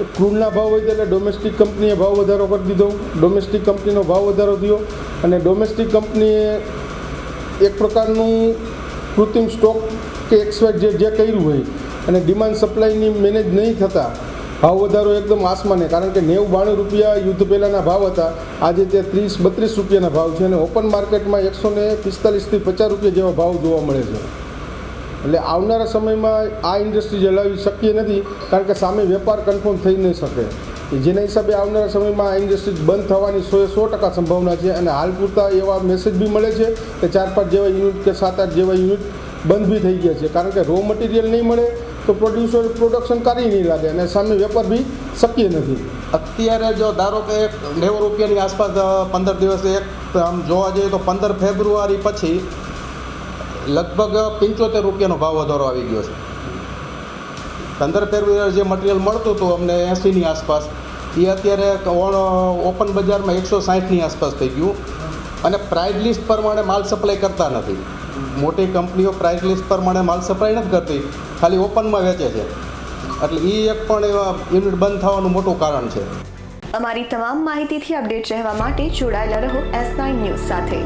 ક્રૂડના ભાવ વધે એટલે ડોમેસ્ટિક કંપનીએ ભાવ વધારો કરી દીધો. ડોમેસ્ટિક કંપનીનો ભાવ વધારો થયો અને ડોમેસ્ટિક કંપનીએ એક પ્રકારનું કૃત્રિમ સ્ટોક કે એક્સવાય જે કર્યું હોય અને ડિમાન્ડ સપ્લાયની મેનેજ નહીં થતાં ભાવ વધારો એકદમ આસમાને, કારણ કે 90-92 રૂપિયા યુદ્ધ પહેલાંના ભાવ હતા, આજે તે 30-32 રૂપિયાના ભાવ છે અને ઓપન માર્કેટમાં 145થી 50 રૂપિયા જેવા ભાવ જોવા મળે છે. એટલે આવનારા સમયમાં આ ઇન્ડસ્ટ્રી ચલાવવી શક્ય નથી, કારણ કે સામે વેપાર કન્ફર્મ થઈ નહીં શકે. જેના હિસાબે આવનારા સમયમાં આ ઇન્ડસ્ટ્રી બંધ થવાની 100% સંભાવના છે. અને હાલ પૂરતા એવા મેસેજ બી મળે છે કે 4-5 જેવા યુનિટ કે 7-8 જેવા યુનિટ બંધ બી થઈ ગયા છે, કારણ કે રો મટીરિયલ નહીં મળે તો પ્રોડ્યુસર પ્રોડક્શન કરી નહીં લાગે અને સામે વેપાર બી શક્ય નથી. અત્યારે જો ધારો કે 90 રૂપિયાની આસપાસ 15 દિવસે આમ જોવા જઈએ તો 15 ફેબ્રુઆરી પછી લગભગ 75 રૂપિયાનો ભાવ વધારો આવી ગયો છે. 15 ફેબ્રુઆરી જે મટીરિયલ મળતું હતું અમને 80ની આસપાસ, એ અત્યારે ઓપન બજારમાં 160ની આસપાસ થઈ ગયું. અને પ્રાઇસ લિસ્ટ પ્રમાણે માલ સપ્લાય કરતા નથી. મોટી કંપનીઓ પ્રાઇસ લિસ્ટ પ્રમાણે માલ સપ્લાય નથી કરતી, ખાલી ઓપનમાં વેચે છે. એટલે એ એક પણ એવા યુનિટ બંધ થવાનું મોટું કારણ છે. અમારી તમામ માહિતીથી અપડેટ રહેવા માટે જોડાયેલા રહો S9 ન્યૂઝ સાથે.